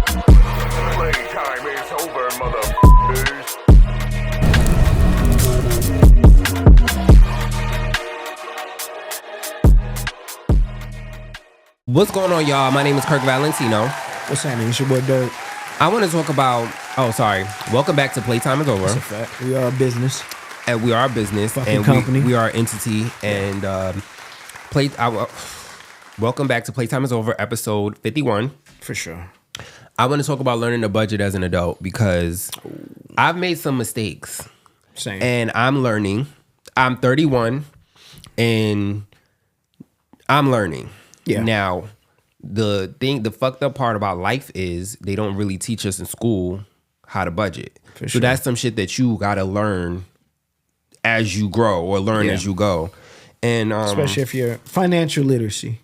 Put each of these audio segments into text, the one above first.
Playtime is over, motherfuckers. What's going on, y'all? My name is Kirk Valentino. What's happening? It's your boy Dirk. I want to talk about. Welcome back to Playtime is over. That's a fact. We are a business. And we are a business. Fucking and company. We are an entity. And welcome back to Playtime is over, episode 51. For sure. I want to talk about learning a budget as an adult because I've made some mistakes. Same. And I'm learning. I'm 31 and I'm learning. Yeah. Now, the fucked up part about life is they don't really teach us in school how to budget. For So sure. that's some shit that you gotta learn as you grow or learn as you go. And especially if you're financial literacy.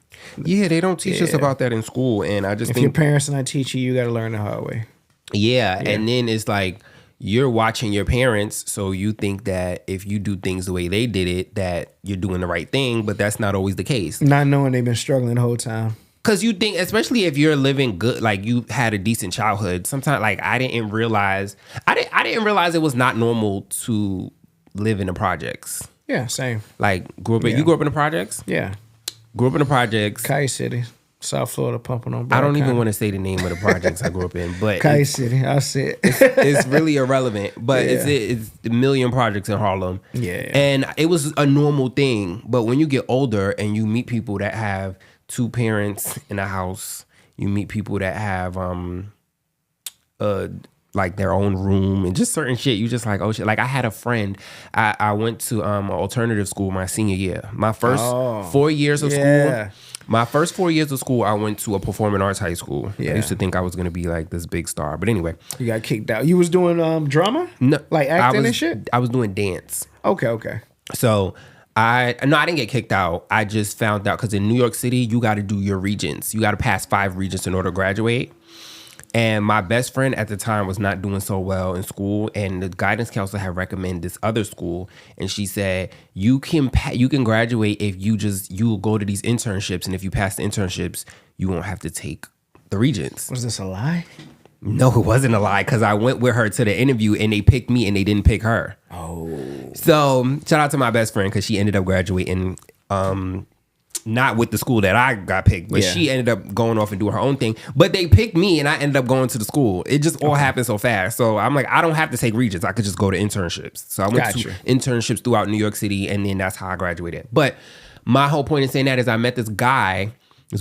yeah, they don't teach us about that in school. And I just If think your parents are not teaching you, got to learn the hard way. yeah, and then it's like you're watching your parents, so you think that if you do things the way they did it, that you're doing the right thing, but that's not always the case. Not knowing they've been struggling the whole time. Because you think, especially if you're living good, like you had a decent childhood. Sometimes, like I didn't realize it was not normal to live in the projects. Yeah, same. Like you grew up in the projects. Yeah. Grew up in the projects. Kite City, South Florida, pumping on. I don't even want to say the name of the projects I grew up in, but Kite City, I see it. it's really irrelevant. But Yeah. it's a million projects in Harlem. Yeah. And it was a normal thing. But when you get older and you meet people that have two parents in a house, you meet people that have like their own room and just certain shit, you just like, oh shit. Like I had a friend, I went to an alternative school my senior year. My first 4 years of school. My first 4 years of school, I went to a performing arts high school. Yeah. I used to think I was gonna be like this big star. But anyway. You got kicked out. You was doing drama? No, Like acting and shit? I was doing dance. Okay. So I didn't get kicked out. I just found out because in New York City, you got to do your regents. You got to pass 5 regents in order to graduate. And my best friend at the time was not doing so well in school, and the guidance counselor had recommended this other school, and she said you can graduate if you go to these internships, and if you pass the internships, you won't have to take the regents. Was this a lie? No, it wasn't a lie because I went with her to the interview and they picked me and they didn't pick her. Oh. So shout out to my best friend because she ended up graduating, not with the school that I got picked, but she ended up going off and doing her own thing. But they picked me and I ended up going to the school. It just all happened so fast. So I'm like, I don't have to take regents. I could just go to internships. So I went to internships throughout New York City, and then that's how I graduated. But my whole point in saying that is I met this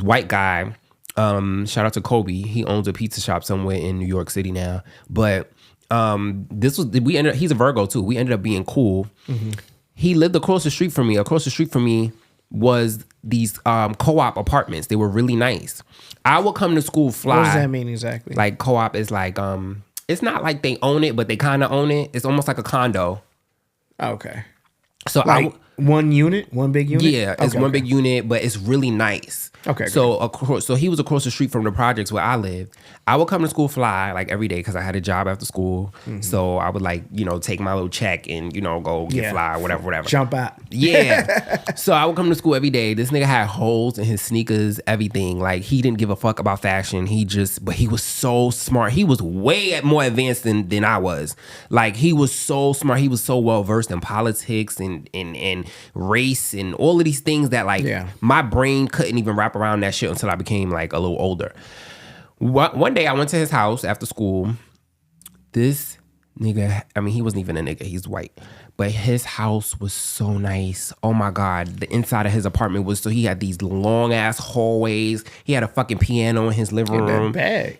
white guy. Shout out to Kobe. He owns a pizza shop somewhere in New York City now. But he's a Virgo too. We ended up being cool. Mm-hmm. He lived across the street from me. Across the street from me was these co-op apartments. They were really nice. I would come to school fly. What does that mean exactly? Like co-op is like it's not like they own it, but they kind of own it. It's almost like a condo. Okay. So like one big unit? Yeah, it's one big unit, but it's really nice. Okay. So he was across the street from the projects where I lived. I would come to school fly like every day because I had a job after school. Mm-hmm. So I would take my little check and go get fly, whatever. Jump out. Yeah. So I would come to school every day. This nigga had holes in his sneakers, everything. Like he didn't give a fuck about fashion. But he was so smart. He was way more advanced than I was. Like he was so smart. He was so well versed in politics and race and all of these things that my brain couldn't even wrap around that shit until I became like a little older. One day I went to his house after school. This nigga, I mean, he wasn't even a nigga, he's white, but his house was so nice. Oh my God. The inside of his apartment he had these long ass hallways. He had a fucking piano in his living room.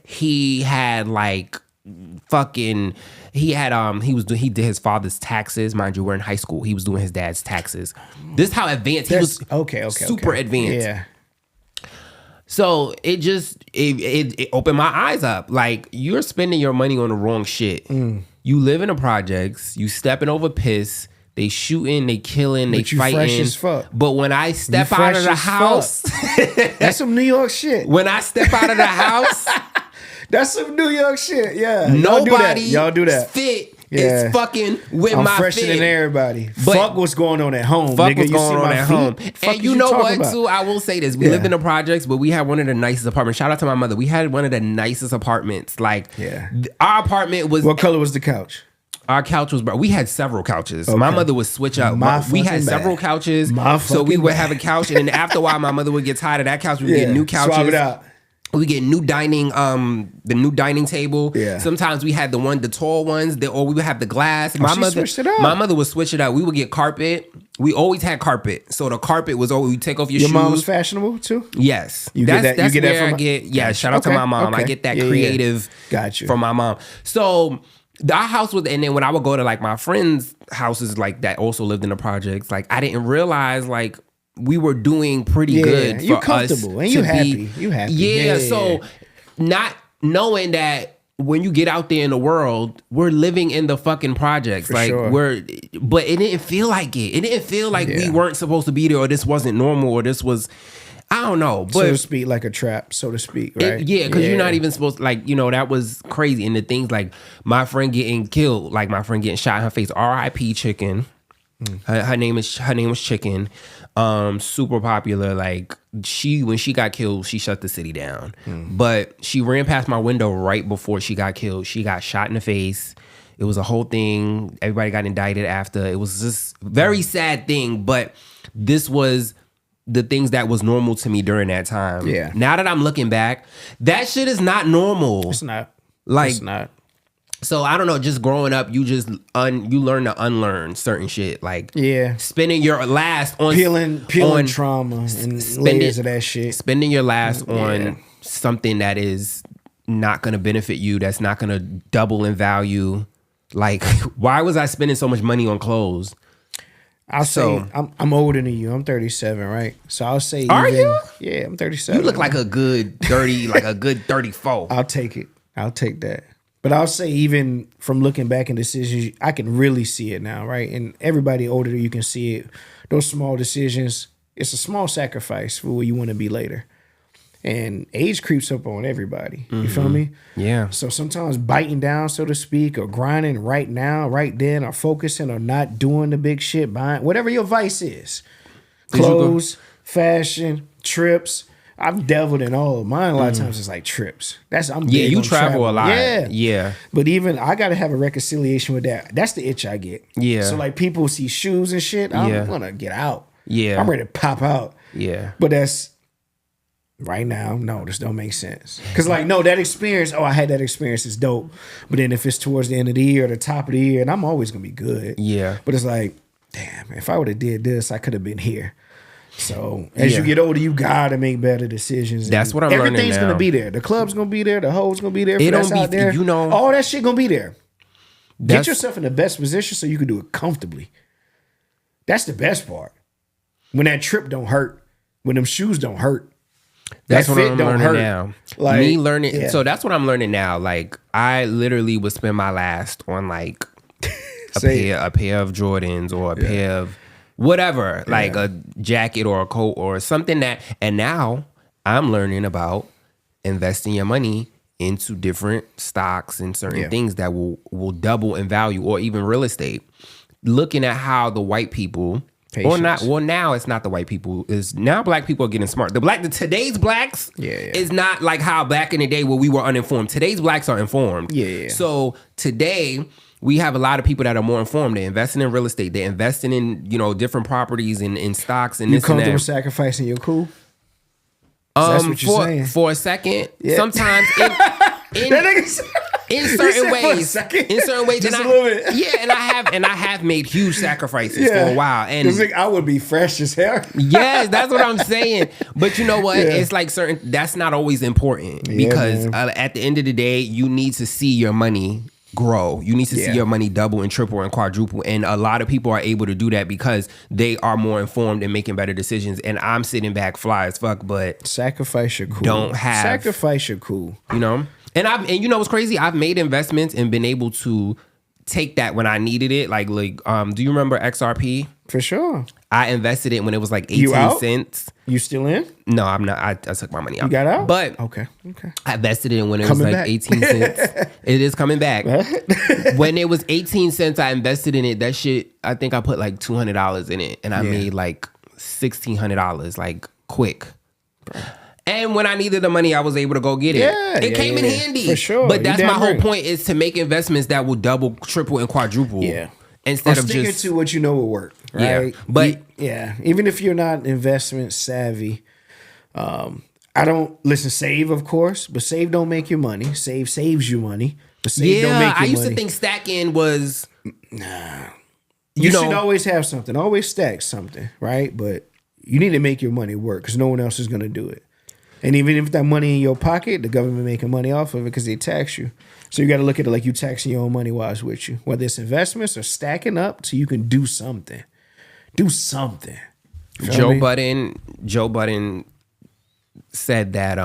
He had he did his father's taxes. Mind you, we're in high school. He was doing his dad's taxes. This is how advanced he was. Okay. Super advanced. Yeah. So it opened my eyes up. Like, you're spending your money on the wrong shit. You live in the projects. You stepping over piss. They shooting, they killing, they fighting. Fresh as fuck. But when I step out of the house, that's some New York shit. When I step out of the house, that's some New York shit. Yeah, nobody y'all do that. fit Yeah. is fucking with I'm my fresher fit. than everybody. But- Fuck what's going on at home, Fuck nigga. what's You going see on my at feet? home. Fuck And you is know talking what, about? too? I will say this. We Yeah. lived in the projects, but we had one of the nicest apartments. Shout out to my mother. We had one of the nicest apartments. Like, Yeah. our apartment was... What color was the couch? Our couch was... We had several couches. My mother would switch up. We had fucking several bad. couches. My So we fucking would bad. have a couch. And then after a while, my mother would get tired of that couch. We would get new couches. Swap it out. We get new dining, the new dining table. Yeah. Sometimes we had the tall ones, or we would have the glass. She switched it up. My mother would switch it up. We would get carpet. We always had carpet. So the carpet was always, you take off your shoes. Your mom was fashionable too? Yes. You that's get that- that's you get that where from I her? get, yeah, Gotcha. shout out to Okay, my mom. I okay. get that Yeah, yeah. creative Got you. from my mom. So our house was, and then when I would go to like my friends' houses like that also lived in the projects, like I didn't realize like we were doing pretty Yeah, good you for comfortable us and you to happy. be. You happy. Yeah, Yeah. so not knowing that when you get out there in the world, we're living in the fucking projects. For like sure. but it didn't feel like it. It didn't feel like we Yeah. weren't supposed to be there, or this wasn't normal, or this was, I don't know. But so to speak, like a trap, so to speak, right? yeah, because you're not even supposed to, like, you know, that was crazy. And the things like my friend getting killed, like my friend getting shot in her face, R.I.P. Chicken. Her name was Chicken. Super popular. Like when she got killed, she shut the city down. But she ran past my window right before she got killed. She got shot in the face. It was a whole thing. Everybody got indicted after. It was just very sad thing. But this was the things that was normal to me during that time. Yeah. Now that I'm looking back, that shit is not normal. It's not. Like, It's not. so I don't know, just growing up, you just you learn to unlearn certain shit. Like Yeah. spending your last on Peeling on trauma and layers of that shit. spending your last on something that is not gonna benefit you, that's not gonna double in value. Like, why was I spending so much money on clothes? I'll say So- I'm older than you. I'm 37, right? So I'll say Are even, you? Yeah, I'm 37. You look like a good 30, like a good 34. I'll take it. I'll take that. But I'll say even from looking back in decisions, I can really see it now, right? And everybody older, you can see it. Those small decisions, it's a small sacrifice for where you want to be later. And age creeps up on everybody. You feel me? Yeah. So sometimes biting down, so to speak, or grinding right now, right then, or focusing or not doing the big shit, buying whatever your vice is. you go- Clothes, fashion, trips. I've deviled in all of mine. A lot of times it's like trips. I'm Yeah, big you on travel a lot. Yeah. Yeah. But even I gotta have a reconciliation with that. That's the itch I get. Yeah. So like people see shoes and shit, I'm Yeah. gonna get out. Yeah. I'm ready to pop out. Yeah. But that's right now, no, this don't make sense. Cause like, no, that experience, I had that experience, is dope. But then if it's towards the end of the year or the top of the year, and I'm always gonna be good. Yeah. But it's like, damn, if I would have did this, I could have been here. So as Yeah. you get older, you gotta make better decisions. That's And what I'm learning everything's now. gonna be there. The club's gonna be there. The hoes gonna be there. It That's don't be- out there. you know- all that shit gonna be there. Get That's- yourself in the best position so you can do it comfortably. That's the best part. When that trip don't hurt, when them shoes don't hurt. That's that what fit I'm don't learning hurt. now. Like, Me learning. yeah. So that's what I'm learning now. Like, I literally would spend my last on like Say a pair of Jordans or a pair of whatever, like a jacket or a coat or something that. And now I'm learning about investing your money into different stocks and certain things that will double in value, or even real estate. Looking at how the white people. Or not. Patience. Well, now it's not the white people. Is now black people are getting smart. Today's blacks is not like how back in the day where we were uninformed. Today's blacks are informed. Yeah. So today we have a lot of people that are more informed. They're investing in real estate. They're investing in different properties and in stocks and you this and comfortable that. sacrificing your cool? That's what you're saying. For a second, Yeah. sometimes in That nigga said- in He certain said for a ways, second. in certain ways, Just and a little bit. and I have made huge sacrifices for a while, and 'Cause, like, I would be fresh as hell. yes, that's what I'm saying. But you know what? Yeah. It's like that's not always important, because man. at the end of the day, you need to see your money grow. You need to see your money double and triple and quadruple. And a lot of people are able to do that because they are more informed and making better decisions. And I'm sitting back fly as fuck, but Sacrifice your cool. Don't have- Sacrifice your cool. and you know what's crazy? I've made investments and been able to take that when I needed it. Like, do you remember XRP? For sure. I invested it when it was like 18 You out? cents. You still in? No, I'm not. I took my money out. You got out? But Okay. I invested it when it Coming was like back. 18 cents. It is coming back. When it was 18 cents, I invested in it. That shit, I think I put like $200 in it. And I made like $1,600, like quick. And when I needed the money, I was able to go get it. It came in handy. For sure. But that's You my damn whole right. point, is to make investments that will double, triple, and quadruple. Yeah. Instead Or of sticking just to what you know will work. Right? Yeah. But even if you're not investment savvy, I don't save, of course, but save don't make your money. Save saves you money. But save don't make your I used money. to think stacking was You should always have something. Always stack something, right? But you need to make your money work because no one else is going to do it. And even if that money in your pocket, the government making money off of it because they tax you. So you got to look at it like you taxing your own money while it's with you. Whether it's investments or stacking up so you can do something. Do something. Joe Budden said that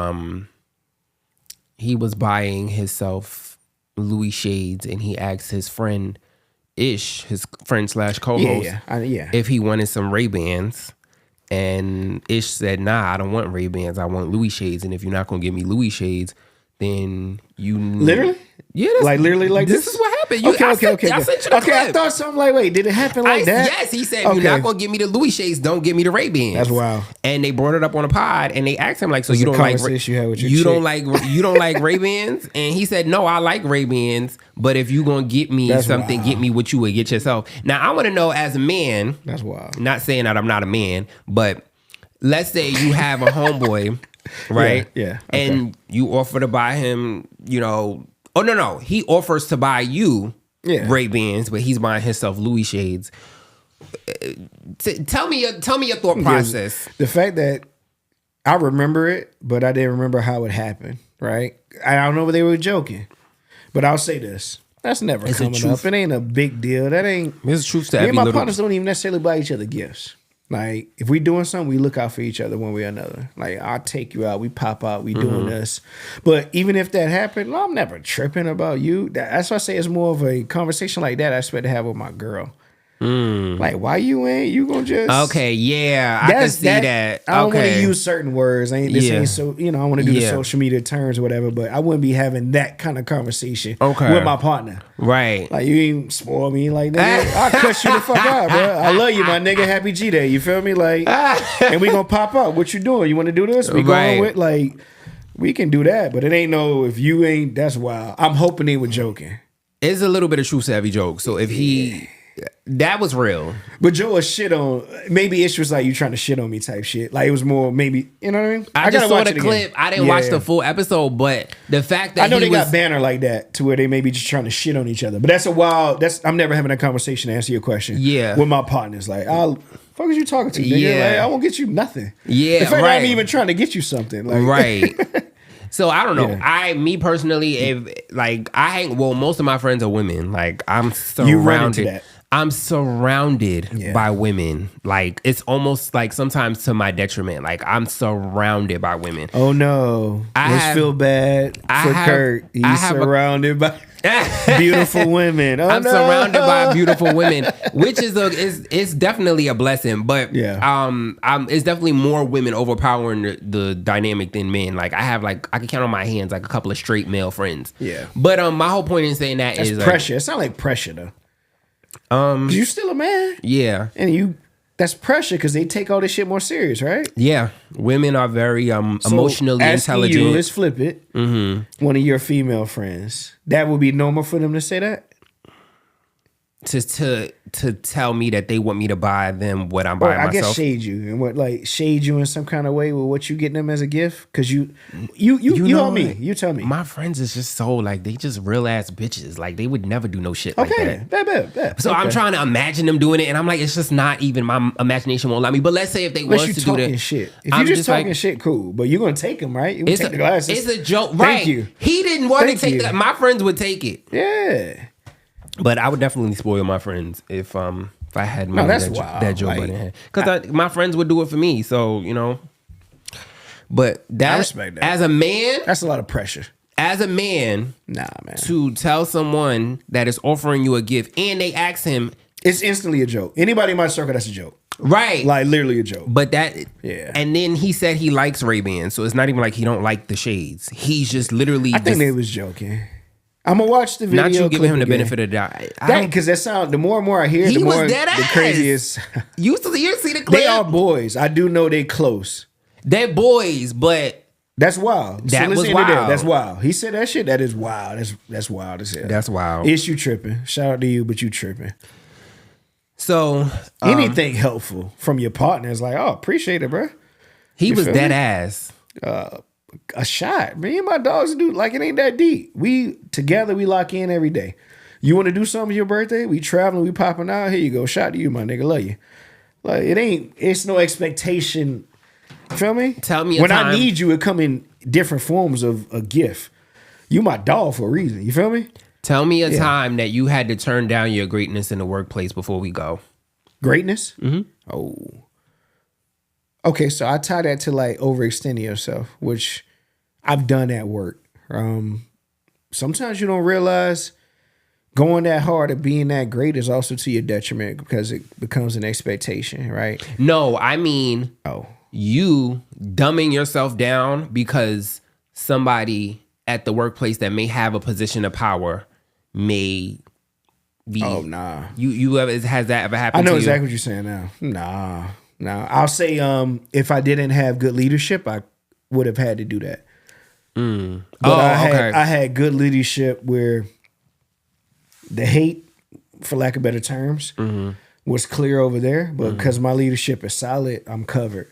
he was buying himself Louis shades, and he asked his friend Ish, his friend / co-host, if he wanted some Ray-Bans. And Ish said, nah, I don't want Ray-Bans. I want Louis shades. And if you're not going to give me Louis shades, then you... Literally? Yeah. Like literally like this? This is what happened. Okay. I sent you the clip. I thought something like, wait, did it happen like that? Yes, he said, you're not going to give me the Louis shades, don't give me the Ray-Bans. That's wild. And they brought it up on a pod, and they asked him, like, so It's you a don't like... conversation you had with your you chick. don't like Ray-Bans? And he said, no, I like Ray-Bans, but if you going to get me something, wild. get me what you would get yourself. Now, I want to know, as a man... That's wild. Not saying that I'm not a man, but let's say you have a homeboy, right? Yeah. Okay. And you offer to buy him, oh no, he offers to buy you Ray-Bans, but he's buying himself Louis shades. Tell me your thought process. The fact that I remember it, but I didn't remember how it happened, right? I don't know if they were joking, but I'll say this. That's never coming up. It ain't a big deal. That ain't... There's truth to Me every and my little... partners don't even necessarily buy each other gifts. Like, if we doing something, we look out for each other one way or another. Like, I'll take you out, we pop out, we doing this. But even if that happened, I'm never tripping about you. That's why I say it's more of a conversation like that I expect to have with my girl. Like, why you ain't? You gonna just... Okay, yeah, I can see that. I don't want to use certain words. Ain't so, I want to do the social media terms or whatever, but I wouldn't be having that kind of conversation with my partner. Right. Like, you ain't spoil me like nigga. I'll cuss you the fuck out, bro. I love you, my nigga. Happy G Day. You feel me? Like, and we gonna pop out. What you doing? You want to do this? We going with, like, we can do that, but it ain't no, if you ain't, that's wild. I'm hoping they were joking. It's a little bit of truth to every joke. So if he... That was real. But Joe was shit on, maybe Ish was like, you trying to shit on me type shit. Like, it was more maybe, you know what I mean? I just saw the clip. I didn't watch the full episode, but the fact that I know they got banner like that to where they may be just trying to shit on each other. But that's a wild, I'm never having a conversation to answer your question. Yeah. With my partners. Like, fuck is you talking to, nigga? Yeah. Like, I won't get you nothing. Yeah, In fact, right. I'm even trying to get you something. Like, right. So I don't know. Yeah. Me personally, most of my friends are women. Like, I'm You run into surrounded. that. I'm surrounded by women. Like, it's almost like sometimes to my detriment. Like, I'm surrounded by women. Oh no. Let's feel bad for Kurt. He's surrounded by beautiful women. Oh, I'm surrounded by beautiful women, which is it's definitely a blessing. But it's definitely more women overpowering the dynamic than men. Like, I can count on my hands like a couple of straight male friends. Yeah. But my whole point in saying that is pressure. It's not like pressure though. You still a man. Yeah. And that's pressure because they take all this shit more serious, right? Yeah. Women are very emotionally asking intelligent. You, let's flip it. Mm-hmm. One of your female friends. That would be normal for them to say that? To tell me that they want me to buy them what I'm buying myself. I guess shade you and shade you in some kind of way with what you getting them as a gift because you know me. You tell me. My friends is just so like they just real ass bitches. Like they would never do no shit like that. Bet. So I'm trying to imagine them doing it, and I'm like, it's just not even my imagination won't allow me. But let's say if they was to do that, shit. If you're just talking shit, cool. But you're gonna take them, right? You take the glasses. It's a joke, right? Thank you. He didn't want to take that. My friends would take it. Yeah. But I would definitely spoil my friends if I had money that Joe Budden had. Because my friends would do it for me. So, But that, I respect that. As a man, that's a lot of pressure. as a man, Nah, man. to tell someone that is offering you a gift and they ask him, It's instantly a joke. Anybody in my circle, that's a joke. right? Like literally a joke. But that, Yeah. And then he said he likes Ray-Bans, so it's not even like he don't like the shades. He's just literally. I think they was joking. I'm gonna watch the video. Not you giving him the again. benefit of the doubt. Because that sound. The more and more I hear, He the was more dead the ass. craziest. You see the clip? They are boys. I do know they close. They're boys, but That's wild. That was listen to that. wild. That's wild. He said that shit. That is wild. That's wild as hell. that's wild. Is you tripping? Shout out to you, but you tripping. So Anything helpful from your partner is like, oh, appreciate it, bro. he was feel dead me? ass. A shot. Me and my dogs do like it ain't that deep. We together we lock in every day. You want to do something for your birthday? We traveling, we popping out. Here you go. Shot to you, my nigga. Love you. Like it's no expectation. You feel me? Tell me a when time- I need you, it come in different forms of a gift. You my dog for a reason. You feel me? Tell me a time that you had to turn down your greatness in the workplace before we go. Greatness? Mm-hmm. Oh. Okay, so I tie that to like overextending yourself, which I've done at work. Sometimes you don't realize going that hard at being that great is also to your detriment because it becomes an expectation, right? No, I mean Oh. you dumbing yourself down because somebody at the workplace that may have a position of power may be. Oh, nah. You ever has that ever I happened? know to exactly what you're saying now. Nah. I'll say if I didn't have good leadership, I would have had to do that. But I had good leadership where the hate, for lack of better terms, was clear over there. But because my leadership is solid, I'm covered.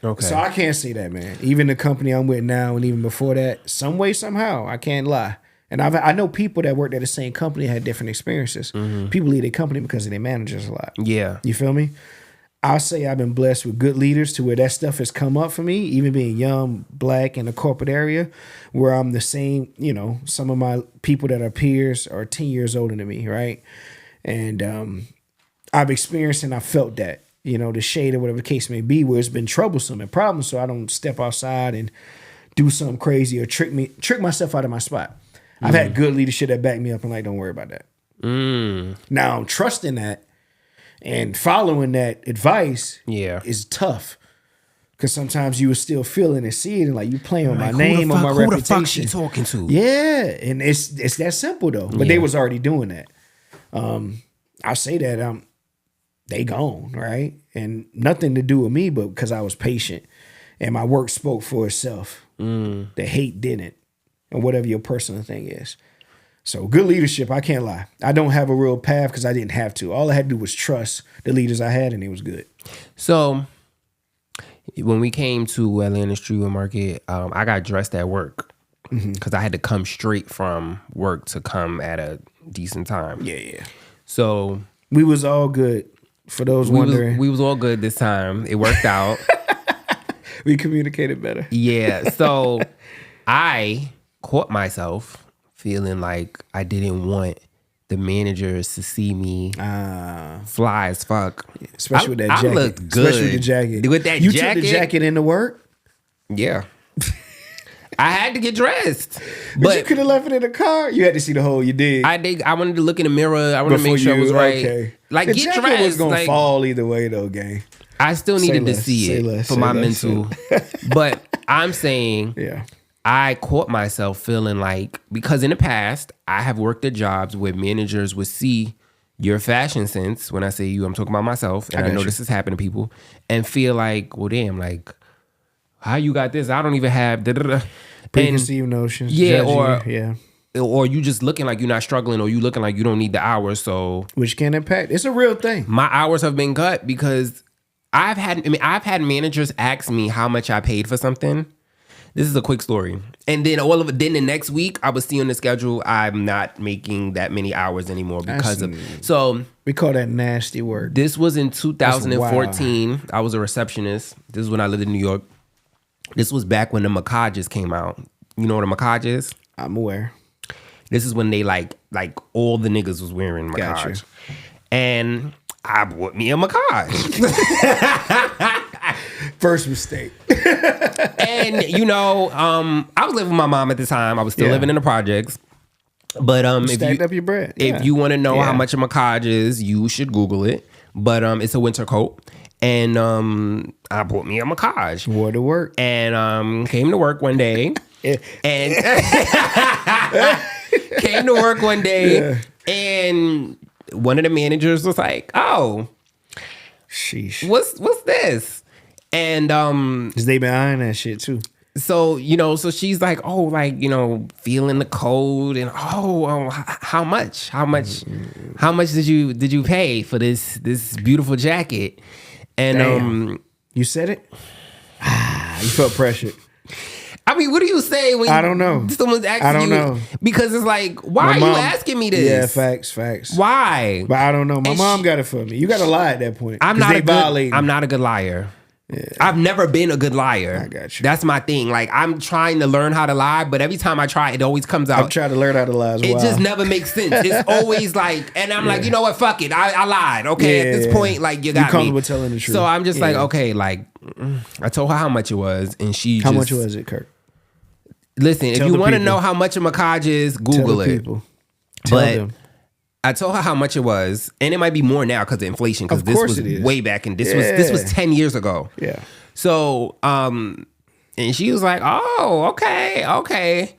Okay. So I can't say that, man. Even the company I'm with now and even before that, some way, somehow, I can't lie. And I know people that worked at the same company had different experiences. People leave their company because of their managers a lot. Yeah. You feel me? I'll say I've been blessed with good leaders to where that stuff has come up for me, even being young, black in the corporate area, where I'm the same, some of my people that are peers are 10 years older than me, right? And I've experienced and I felt that, the shade or whatever the case may be, where it's been troublesome and problems, so I don't step outside and do something crazy or trick myself out of my spot. I've had good leadership that back me up and like, don't worry about that. Now, trusting that and following that advice is tough. Because sometimes you will still feel it and see it and like you playing with my name or my reputation. Who the fuck she talking to? Yeah, and it's that simple though. But they was already doing that. I'll say that they gone, right? And nothing to do with me, but because I was patient and my work spoke for itself. The hate didn't. And whatever your personal thing is. So good leadership, I can't lie. I don't have a real path because I didn't have to. All I had to do was trust the leaders I had, and it was good. So when we came to Atlanta Streetwear Market, I got dressed at work because I had to come straight from work to come at a decent time. Yeah. So we was all good. For those wondering, we was all good this time. It worked out. We communicated better. Yeah. So I caught myself feeling like I didn't want the managers to see me fly as fuck. Especially with that jacket. I looked good. Especially with the jacket. With that you jacket. took the jacket into work? Yeah. I had to get dressed. But you could have left it in the car. You had to see the hole. You did. I wanted to look in the mirror. I wanted to make sure it was right. Okay. Like, the get jacket dressed. was going to like, fall either way, though, gang. I still needed to see it less, for my mental. But I'm saying, yeah. I caught myself feeling like, because in the past, I have worked at jobs where managers would see your fashion sense. When I say you, I'm talking about myself. And I know this has happened to people. And feel like, well, damn, like, how you got this? I don't even have preconceived notions. Yeah, or you just looking like you're not struggling, or you looking like you don't need the hours. So which can impact. It's a real thing. My hours have been cut because I've had managers ask me how much I paid for something. This is a quick story. And then then the next week I was seeing the schedule. I'm not making that many hours anymore because so we call that nasty work. This was in 2014. I was a receptionist. This is when I lived in New York. This was back when the IGe'ez came out. You know what a IGe'ez is? I'm aware. This is when they like all the niggas was wearing IGe'ez. And I bought me a IGe'ez. First mistake. And you know, I was living with my mom at the time. I was still living in the projects. But Stacked up your bread. Yeah. if you want to know how much a macaj is, you should Google it. But it's a winter coat. And I bought me a macaj. Wore to work. And came to work one day. And came to work one day. And one of the managers was like, "Oh, sheesh. What's this?" And Cause they been eyeing that shit too. so, you know, so she's like, "Oh, like, you know, feeling the code, and how much did you pay for this beautiful jacket?" And Damn. You said it? You felt pressured. I mean, what do you say when I don't know. Someone's asking you? I don't know. Because it's like, why My are mom, you asking me this? Yeah, facts. Why? But I don't know. My And mom got it for me. You got to lie at that point. I'm not a good liar. Yeah. I've never been a good liar. I got you. That's my thing. Like, I'm trying to learn how to lie, but every time I try, it always comes out. I'm trying to learn how to lie as well. It just never makes sense. It's always like, and I'm like, you know what? Fuck it. I lied. Okay. At this point, like, you got me. comfortable telling the truth. So I'm just like, okay, like, I told her how much it was, and how much was it, Kirk? Listen, if you want to know how much a macaj is, Google it. Tell But them. I told her how much it was, and it might be more now because of inflation. Because this was way back, and this was 10 years ago. Yeah. So, and she was like, "Oh, okay,"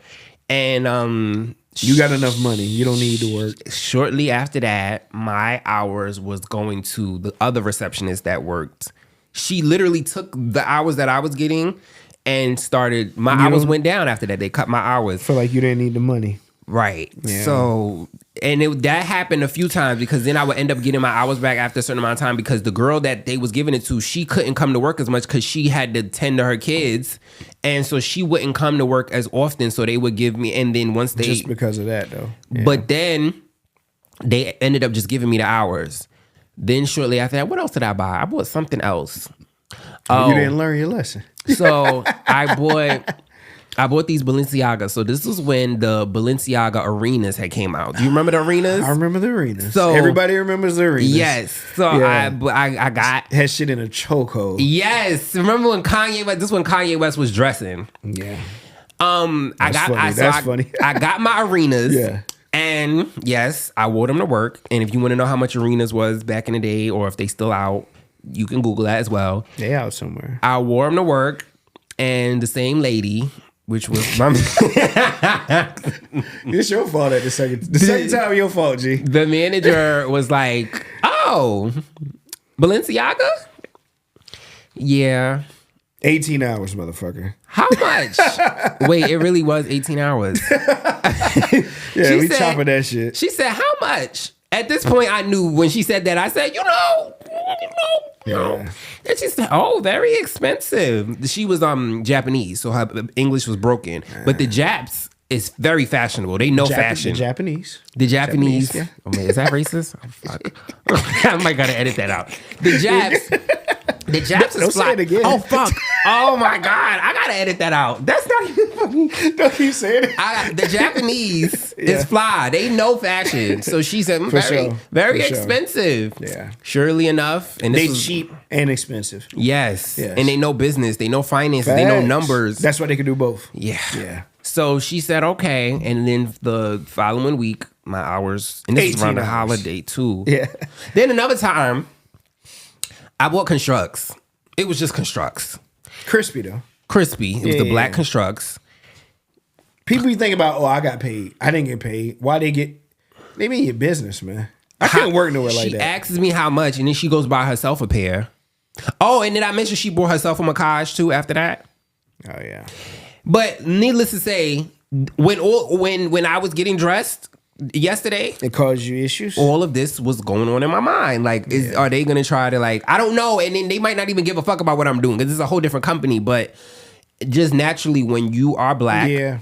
and you got enough money. You don't need to work. Shortly after that, my hours was going to the other receptionist that worked. She literally took the hours that I was getting and started. My hours went down after that. They cut my hours. Feel like you didn't need the money. Right. Yeah. So, and that happened a few times because then I would end up getting my hours back after a certain amount of time because the girl that they was giving it to, she couldn't come to work as much because she had to tend to her kids. And so she wouldn't come to work as often. So they would give me, and then once they... Just because of that, though. Yeah. But then they ended up just giving me the hours. Then shortly after that, what else did I buy? I bought something else. You didn't learn your lesson. So I bought these Balenciaga. So this was when the Balenciaga arenas had came out. Do you remember the arenas? I remember the arenas. So everybody remembers the arenas. Yes. So I got had shit in a chokehold. Yes. Remember when Kanye West was dressing? Yeah. That's funny. I got my arenas. Yeah. And yes, I wore them to work. And if you want to know how much arenas was back in the day, or if they still out, you can Google that as well. They out somewhere. I wore them to work, and the same lady, which was my it's your fault at the second time. Your fault, G. The manager was like, "Oh, Balenciaga? Yeah, 18 hours, motherfucker. How much? Wait, it really was 18 hours. Yeah, we chopping that shit. She said, "How much?" At this point, I knew when she said that. I said, "You know." Yeah. And she said, "Oh, very expensive." She was Japanese, so her English was broken. But the Japs is very fashionable. They know fashion. The Japanese. Yeah. Oh man, is that racist? Oh, fuck. I might gotta edit that out. The Japs is fly. Say it again. Oh fuck. Oh my god. I gotta edit that out. That's not even funny. Don't keep saying it. The Japanese is fly. They know fashion. So she said, very expensive. Yeah. Surely enough. And they cheap and expensive. Yes. And they know business. They know finances. Facts. They know numbers. That's why they can do both. Yeah. Yeah. So she said, okay. And then the following week, my hours, and this is around the holiday too. Yeah. Then another time, I bought Constructs. It was just Constructs. Crispy though. Crispy. It was the black Constructs. People be thinking about, I got paid. I didn't get paid. Why they mean your business, man. I couldn't work nowhere like that. She asks me how much, and then she goes buy herself a pair. Oh, and then I mentioned she bought herself a macaj too after that. Oh yeah. But needless to say, when I was getting dressed yesterday, it caused you issues. All of this was going on in my mind. Like, are they gonna try to I don't know, and then they might not even give a fuck about what I'm doing because this is a whole different company. But just naturally, when you are black,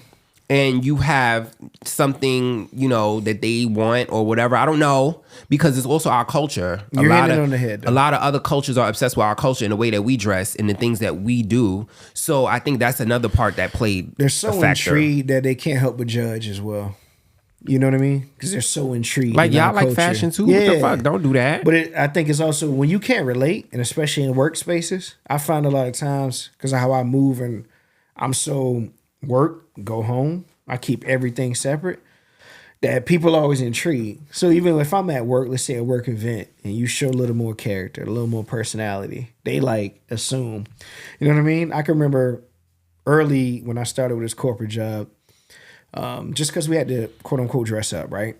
and you have something, that they want or whatever. I don't know, because it's also our culture. You're hitting it on the head, though. A lot of other cultures are obsessed with our culture and the way that we dress and the things that we do. So I think that's another part that played. They're so intrigued that they can't help but judge as well. You know what I mean? Because they're so intrigued. Like in our y'all like culture. fashion too. What the fuck? Don't do that. But I think it's also when you can't relate, and especially in workspaces, I find a lot of times because of how I move and I'm so work, go home. I keep everything separate. That people are always intrigued. So even if I'm at work, let's say a work event, and you show a little more character, a little more personality, they like assume. You know what I mean? I can remember early when I started with this corporate job, just because we had to quote unquote dress up, right?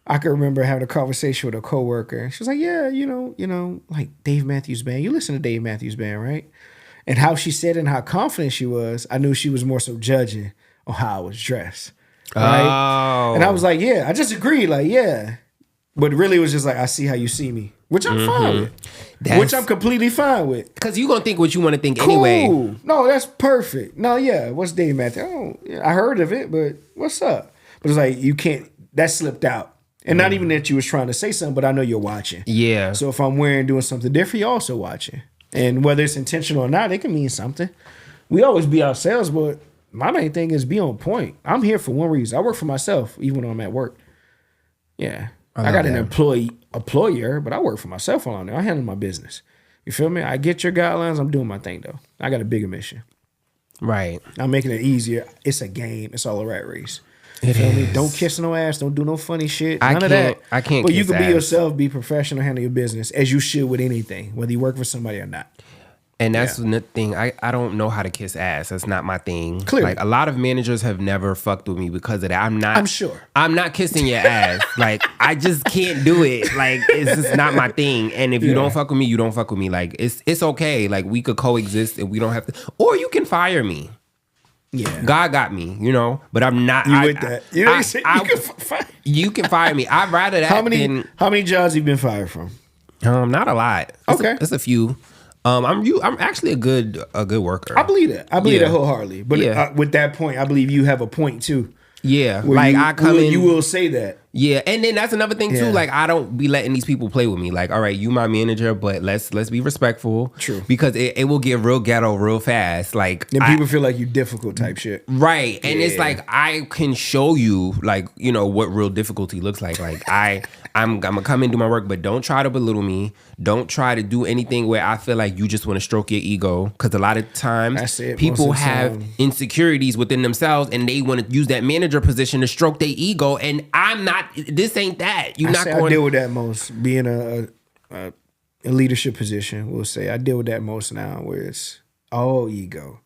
I can remember having a conversation with a coworker. She was like, "Yeah, you know, like Dave Matthews Band. You listen to Dave Matthews Band, right?" And how she said it and how confident she was, I knew she was more so judging on how I was dressed. Right? Oh. And I was like, yeah, I just agreed, like, yeah. But really it was just like, I see how you see me. Which I'm fine with. Which I'm completely fine with. Because you're going to think what you want to think anyway. No, that's perfect. No, yeah. What's Dave Matthews? Oh, yeah, I heard of it, but what's up? But it's like, you can't, that slipped out. And not even that you was trying to say something, but I know you're watching. Yeah. So if I'm doing something different, you're also watching. And whether it's intentional or not, it can mean something. We always be ourselves, but my main thing is be on point. I'm here for one reason. I work for myself, even when I'm at work. Yeah. I got an employer, but I work for myself on there. I handle my business. You feel me? I get your guidelines. I'm doing my thing, though. I got a bigger mission. Right. I'm making it easier. It's a game. It's all a rat race. It feel me? is. Don't kiss no ass. Don't do no funny shit. I None of that. I can't But you kiss can be ass. yourself, be professional, handle your business as you should with anything, whether you work for somebody or not. And that's the thing. I don't know how to kiss ass. That's not my thing. Clearly. Like a lot of managers have never fucked with me because of that. I'm sure. I'm not kissing your ass. Like I just can't do it. Like it's just not my thing. And if you don't fuck with me, you don't fuck with me. Like it's okay. Like we could coexist and we don't have to. Or you can fire me. Yeah. God got me, but I'm not. You with that? You know what you can fire. You can fire me. I'd rather that than how many jobs you been fired from? not a lot. Okay. It's a few. I'm actually a good worker. I believe that. I believe that wholeheartedly. But with that point, I believe you have a point too. Yeah, Where like I come in, you will say that. Yeah, and then that's another thing too. Yeah. Like I don't be letting these people play with me. Like, all right, you my manager, but let's be respectful. True, because it will get real ghetto real fast. Like, then people feel like you difficult type shit. Right, and it's like I can show you like what real difficulty looks like. Like I'm gonna come and do my work, but don't try to belittle me. Don't try to do anything where I feel like you just want to stroke your ego. Because a lot of times people have insecurities within themselves and they want to use that manager position to stroke their ego. And I'm not. This ain't that. I deal with that most. Being a leadership position, we'll say I deal with that most now, where it's all ego,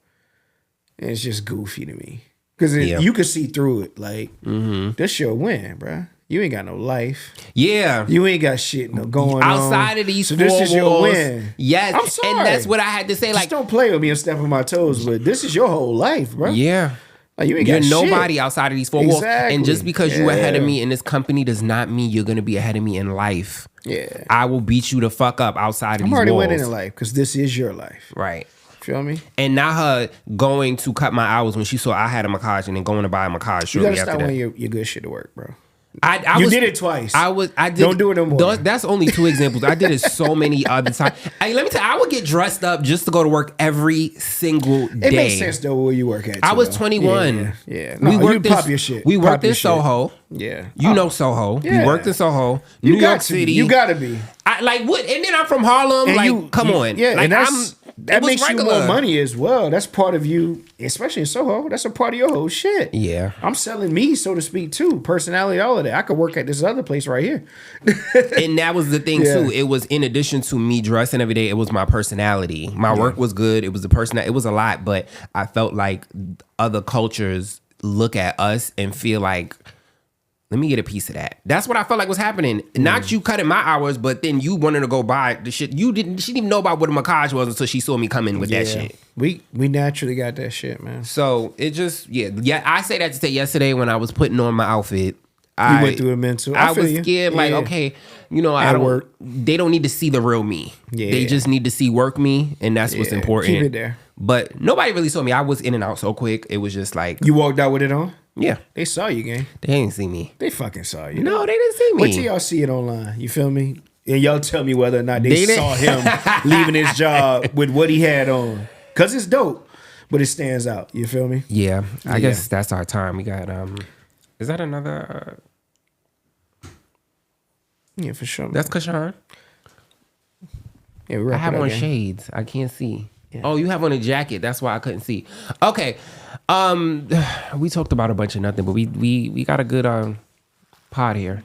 and it's just goofy to me because you can see through it. Like this your win, bruh. You ain't got no life. Yeah. You ain't got shit going outside of these so four this is your walls. win. Yes. I'm sorry. And that's what I had to say. Just like, don't play with me and step on my toes, but this is your whole life, bro. Yeah. Like, you ain't You're got nobody shit. outside of these four walls. Exactly. And just because you're ahead of me in this company does not mean you're going to be ahead of me in life. Yeah. I will beat you the fuck up outside of these walls. I'm already winning in life because this is your life. Right. Feel me? And now her going to cut my hours when she saw I had a massage and then going to buy a massage You shortly gotta after stop that. wearing your good shit to work, bro. I did it twice. I did. Don't do it no more. That's only 2 examples. I did it so many other times. Hey, let me tell you, I would get dressed up just to go to work every single day. It makes sense though where you work at. I was though. 21. Yeah. We No, worked you pop your shit. We Pop worked your in shit. Soho. Yeah. You know Soho. Yeah. We worked in Soho. You New got York to. City. You gotta be. I like what? And then I'm from Harlem. And like, come on. Yeah, like and that was makes regular. you more money as well. That's part of you, especially in Soho. That's a part of your whole shit. Yeah. I'm selling me, so to speak, too. Personality, all of that. I could work at this other place right here. And that was the thing too. It was in addition to me dressing every day, it was my personality. My work was good. It was the person. It was a lot, but I felt like other cultures look at us and feel like, let me get a piece of that. That's what I felt like was happening. Not you cutting my hours, but then you wanting to go buy the shit. She didn't even know about what a massage was until she saw me come in with that shit. We naturally got that shit, man. So it just, yeah. I say that to say yesterday when I was putting on my outfit, You went through a mental. I feel was you. scared, like, Yeah. okay, I don't work. They don't need to see the real me. Yeah. They just need to see work me, and that's what's Yeah, important. keep it there. But nobody really saw me. I was in and out so quick. It was just like, You walked out with it on? yeah, They saw you, gang. they didn't see me. They fucking saw you. No, they didn't see me. Wait till y'all see it online. You feel me? And y'all tell me whether or not they didn't- saw him leaving his job with what he had on. Cause it's dope, but it stands out. You feel me? Yeah, I guess that's our time. We got Is that another? Yeah, for sure. That's Kashawn. Yeah, we I wrap have it up, on gang. shades. I can't see. Yeah. Oh, you have on a jacket. That's why I couldn't see. Okay. We talked about a bunch of nothing, but we got a good pod here.